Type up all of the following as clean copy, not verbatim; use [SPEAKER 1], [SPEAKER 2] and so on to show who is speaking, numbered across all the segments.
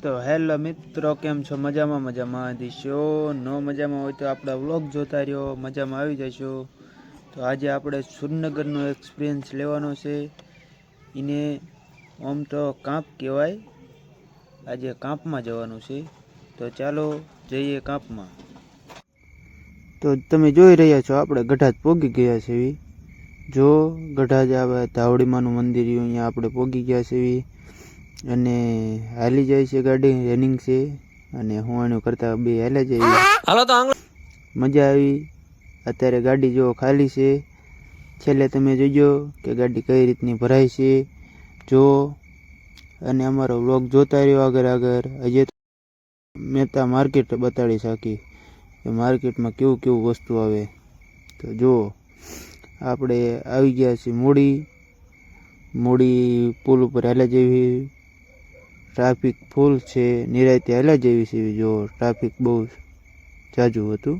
[SPEAKER 1] તો હેલો મિત્રો, કેમ છો? મજામાં દીશો નો મજામાં હોય તો આપણા વ્લોગ જોતા રહ્યો, મજામાં આવી જશો. તો આજે આપણે સુરનગરનો એક્સપિરિયન્સ લેવાનો છે. એને આમ તો કાંપ કહેવાય. આજે કાંપમાં જવાનું છે, તો ચાલો જઈએ કાંપમાં. તો તમે જોઈ રહ્યા છો, આપણે ગઢાજ પોગી ગયા છે. જો ગઢાજ આવે ધાવડીમાનું મંદિર અહીંયા આપણે પોગી ગયા છે. અને હાલી જાય છે ગાડી, રનિંગ છે. અને હું એનું કરતા બે હાલે જાય. હાલો તો મજા આવી. અત્યારે ગાડી જો ખાલી છે. છેલ્લે તમે જોજો કે ગાડી કઈ રીતની ભરાય છે જો. અને અમારો વ્લોગ જોતા રહ્યો આગળ. હજી મહેતા માર્કેટ બતાડી શકી કે માર્કેટમાં કેવું કેવું વસ્તુ આવે. તો જો આપણે આવી ગયા છીએ મોડી પુલ ઉપર હાલે જેવી. ટ્રાફિક ફૂલ છે, નિરાયતે હાલે જેવી છે. જો ટ્રાફિક બહુ જાજુ હતું,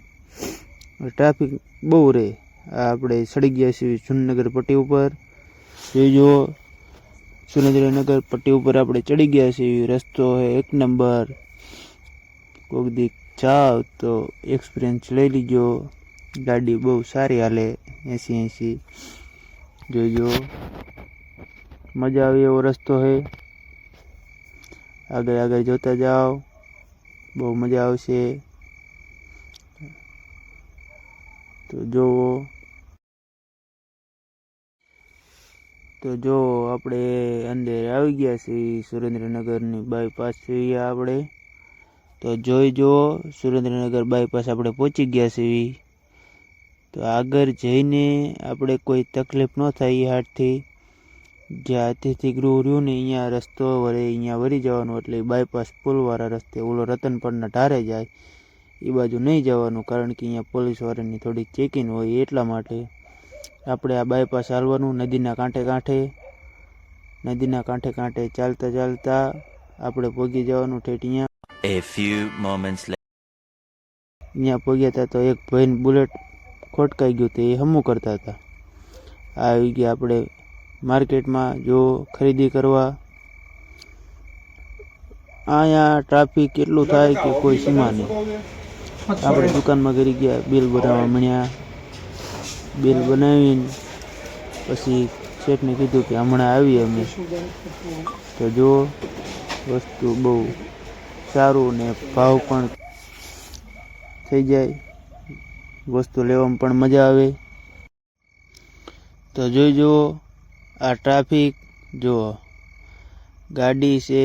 [SPEAKER 1] ટ્રાફિક બહુ રહે. આપણે ચડી ગયા છીએ સુરેન્દ્રનગર પટ્ટી ઉપર. જોઈજો સુરેન્દ્રનગર પટ્ટી ઉપર આપણે ચડી ગયા છીએ. રસ્તો હે એક નંબર. કોક દી જાવ તો એક્સપિરિયન્સ લઈ લીજો. ગાડી બહુ સારી હાલે, 80 જોઈજો. મજા આવે એવો રસ્તો હે. આગળ જોતા જાઓ, બહુ મજા આવશે. તો જો આપણે અંદર આવી ગયા છીએ. સુરેન્દ્રનગરની બાયપાસ છીએ આપણે. તો જોઈજો, સુરેન્દ્રનગર બાયપાસ આપણે પહોંચી ગયા છીએ. તો આગળ જઈને આપણે કોઈ તકલીફ ન થાય એ હાટથી. જ્યાં અતિથિ ગૃહ રહ્યું ને અહીંયા રસ્તો વળે, અહીંયા વળી જવાનું. એટલે બાયપાસ પુલવાળા રસ્તે ઓલો રતનપરના ઢારે જાય એ બાજુ નહીં જવાનું, કારણ કે અહીંયા પોલીસવાળાની થોડીક ચેકિંગ હોય. એટલા માટે આપણે આ બાયપાસ હાલવાનું. નદીના કાંઠે ચાલતા આપણે પહોંચી જવાનું ઠેઠ અહીંયા. અહીંયા પહોંચ્યા હતા તો એક ભાઈને બુલેટ ખોટકાઈ ગયું તો એ હમું કરતા હતા. આવી ગયા આપણે માર્કેટમાં જો ખરીદી કરવા. અહીંયા ટ્રાફિક એટલું થાય કે કોઈ સીમા નહીં. આપણે દુકાનમાં કરી ગયા, બિલ બનાવવા મળ્યા. બિલ બનાવીને પછી શેઠને કીધું કે હમણાં આવીએ અમે. તો જો વસ્તુ બહુ સારું ને ભાવ પણ થઈ જાય. વસ્તુ લેવામાં પણ મજા આવે. તો જોઈજો આ ટ્રાફિક. જો ગાડી છે,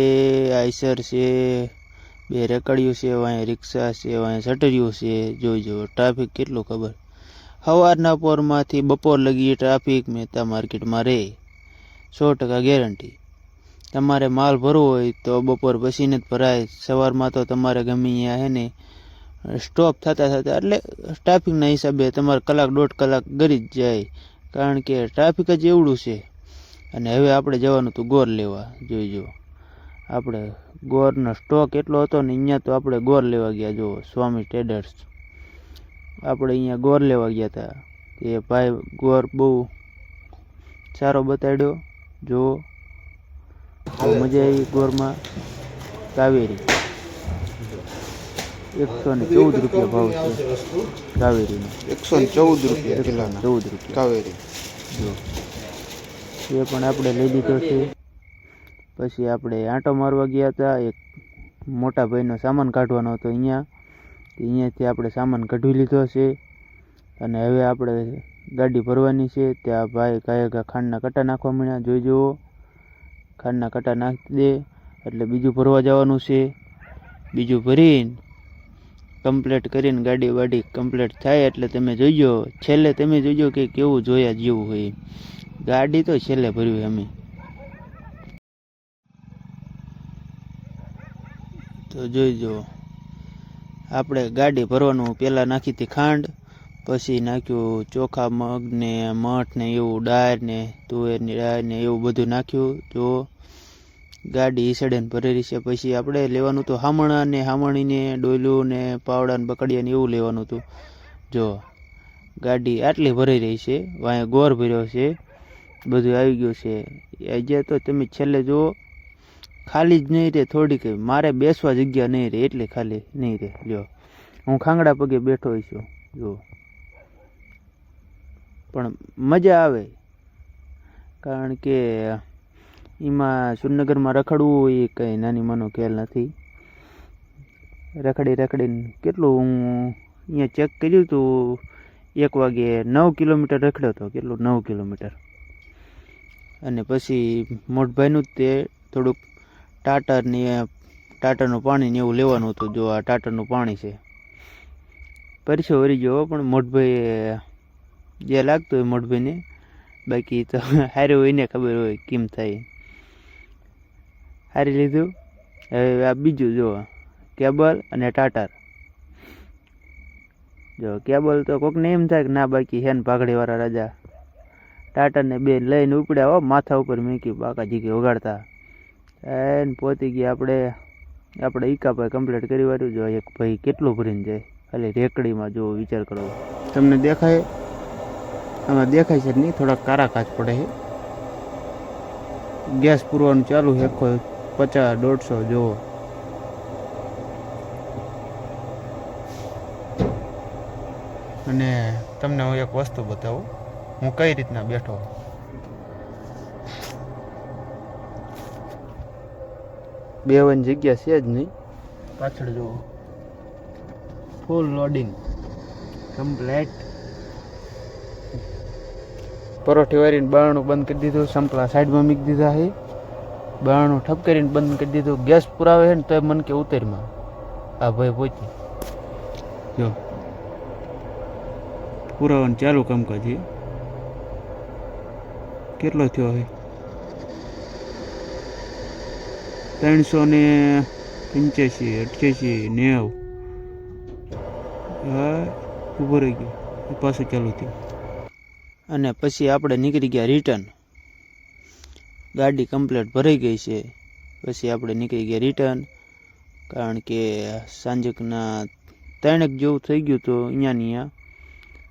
[SPEAKER 1] આઈસર છે, બે રેકડિયું છે, વાંહે રિક્ષા છે, વાંહે સટરિયું છે. જોઈજો ટ્રાફિક કેટલું ખબર. સવારના પોરમાંથી બપોર લગી ટ્રાફિક મહેતા માર્કેટમાં રહે, 100% ગેરંટી. તમારે માલ ભરવો હોય તો બપોર પછીને જ ભરાય. સવારમાં તો તમારે ગમે અહીંયા હે ને સ્ટોપ થતા એટલે ટ્રાફિકના હિસાબે તમારે કલાક 1.5 કલાક ગરી જ જાય, કારણ કે ટ્રાફિક જ એવડું છે. અને હવે આપણે જવાનું હતું ગોર લેવા. જોઈજો આપણે ગોરનો સ્ટોક એટલો હતો ને, અહીંયા તો આપણે ગોર લેવા ગયા. જો સ્વામી ટ્રેડર્સ, આપણે અહીંયા ગોર લેવા ગયા હતા. એ ભાઈ ગોર બહુ સારો બતાડ્યો. જો બહુ મજા આવી ગોરમાં. કાવેરી 114 રૂપિયા ભાવ છે કાવેરીનો.
[SPEAKER 2] 114 રૂપિયા કિલોના
[SPEAKER 1] 14 રૂપિયા
[SPEAKER 2] કાવેરી.
[SPEAKER 1] જો એ પણ આપણે લઈ લીધો છે. પછી આપણે આંટો મારવા ગયા હતા. એક મોટા ભાઈનો સામાન કાઢવાનો હતો અહીંયાથી આપણે સામાન કાઢવી લીધો છે. અને હવે આપણે ગાડી ભરવાની છે. ત્યાં ભાઈ કાંઈ ખાંડના કટા નાખવા મળ્યા. જોઈજો ખાંડના કટા નાખી દે એટલે બીજું ભરવા જવાનું છે. બીજું ભરીને કમ્પ્લીટ કરીને ગાડી કમ્પ્લીટ થાય એટલે તમે જોઈજો. છેલ્લે તમે જોઈજો કે કેવું જોયા જેવું હોય. ગાડી તો છેલ્લે ભર્યું અમે. તો જોઈજો આપણે ગાડી ભરવાનું. પહેલાં નાખી હતી ખાંડ, પછી નાખ્યું ચોખા, મગ ને મઠ ને એવું, ડાળ ને તુવેરની ડાળ ને એવું બધું નાખ્યું. જો ગાડી ઈસડેને ભરેલી છે. પછી આપણે લેવાનું હતું હામણા ને હામણીને ડોયલું ને પાવડા ને બકડિયા ને એવું લેવાનું હતું. જો ગાડી આટલી ભરાઈ રહી છે. વાંહે ગોર ભર્યો છે, બધું આવી ગયું છે. આજે તો તમે છેલ્લે જુઓ ખાલી જ નહીં રહે થોડીક, મારે બેસવા જગ્યા નહીં રહે એટલી ખાલી નહીં રહે. જો હું ખાંગડા પગે બેઠો છું જો, પણ મજા આવે કારણ કે એમાં સુરનગરમાં રખડવું હોય એ કંઈ નાની માનો ખેલ નથી. રખડીને કેટલું હું અહીંયા ચેક કર્યું હતું, 1 વાગે 9 કિલોમીટર રખડ્યો હતો. કેટલું 9 કિલોમીટર. અને પછી મોટભાઈનું જ તે થોડુંક ટાટરનું પાણી ને એવું લેવાનું હતું. જો આ ટાટરનું પાણી છે, પરસો વરી ગયો પણ મોટભાઈ જે લાગતું હોય મોટભાઈને, બાકી તો હારે હોય ને ખબર હોય કેમ થાય. હારી લીધું. હવે આ બીજું જો કેબલ અને ટાટર. જો કેબલ તો કોકને એમ થાય કે ના બાકી હેન પાઘડીવાળા રાજા, ટાટરને બે લઈને ઉપડ્યા હો, માથા ઉપર મૂકી બાકા જીકી વગાડતા. એને પહોંચી ગયા આપણે ઈકાભાઈ કમ્પ્લીટ કરી વાળું. જો એક ભાઈ કેટલું ભરીને જાય ખાલી રેકડીમાં. જો વિચાર કરો,
[SPEAKER 2] તમને દેખાય? આમાં દેખાય છે નહીં, થોડાક કારા કાચ પડે છે. ગેસ પૂરવાનું ચાલુ છે, 50-150 જોવો. અને તમને હું એક વસ્તુ બતાવું, હું કઈ રીતના બેઠો.
[SPEAKER 1] બેવાની જગ્યા છે જ નહીં. પાછળ જુઓ, ફૂલ લોડિંગ કમ્પ્લેટ.
[SPEAKER 2] પરોઠી વારીને બારણું બંધ કરી દીધું, સંપલા સાઈડમાં મૂકી દીધા છે. બારણું ઠપ કરીને બંધ કરી દીધું. ગેસ પુરાવે છે ને તો મન કે ઉતરમાં આ ભાઈ પહોંચી. જો પુરાવાનું ચાલુ કામકાજ છે. કેટલો થયો હવે? 385, 88, 90. હા, ઊભો રહી ગયો, પાછું ચાલુ થયું.
[SPEAKER 1] અને પછી આપણે નીકળી ગયા રિટર્ન. ગાડી કમ્પ્લેટ ભરાઈ ગઈ છે. પછી આપણે નીકળી ગયા રિટર્ન, કારણ કે સાંજકના 3 જેવું થઈ ગયું તો અહીંયા.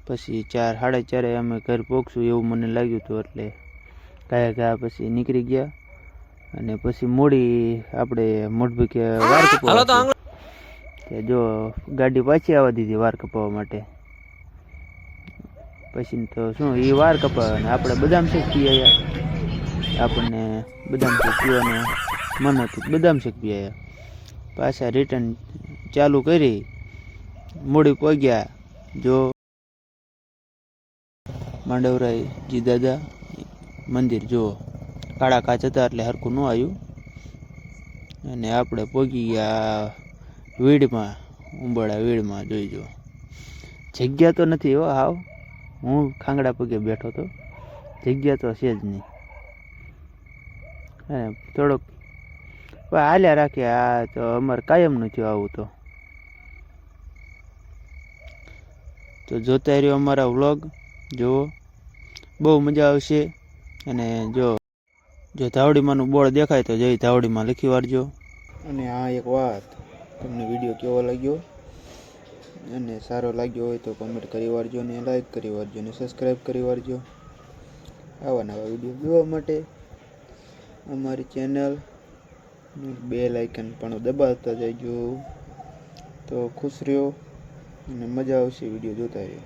[SPEAKER 1] પછી 4, 4:30 અમે ઘર પહોંચશું એવું મને લાગ્યું હતું, એટલે કાયા પછી નીકળી ગયા. અને પછી મોડી આપણે મોટભાઈ કે વાર કપાવવા, જો ગાડી પાછી આવવા દીધી વાર કપાવવા માટે. પછી તો શું એ વાર કપાવે ને આપણે બદામ શેક પી આવ્યા. આપણને બદામ શેક પીવાનું મન હતું, બદામ શેક પી આવ્યા. પાછા રિટર્ન ચાલુ કરી, મોડી પહોંચ્યા. જો માંડવરાયજી દાદા મંદિર જુઓ, કાળા કાચ હતા એટલે હરખું ન આવ્યું. અને આપણે પહોંચી ગયા વીડમાં, ઉંબાડા વીડમાં. જોઈ જો જગ્યા તો નથી હો હાવ. હું ખાંગડા પગે બેઠો હતો, જગ્યા તો છે જ નહીં. થોડોક હાલ્યા રાખીએ. આ તો અમારે કાયમનું થયું આવું. તો જોતા રહ્યો અમારા વ્લોગ, જુઓ બહુ મજા આવશે. અને જો ધાવડીમાંનું બોર્ડ દેખાય તો જઈ ધાવડીમાં લખી વાળજો.
[SPEAKER 2] અને આ એક વાત, તમને વિડીયો કેવો લાગ્યો અને સારો લાગ્યો હોય તો કમેન્ટ કરી વાળજો, ને લાઈક કરી વાળજો, ને સબસ્ક્રાઈબ કરી વાળજો. આવા નવા વિડીયો જોવા માટે અમારી ચેનલ બેલ આઇકન પણ દબાવતા જજો. તો ખુશ રહ્યો અને મજા આવશે વિડીયો જોતા રહ્યો.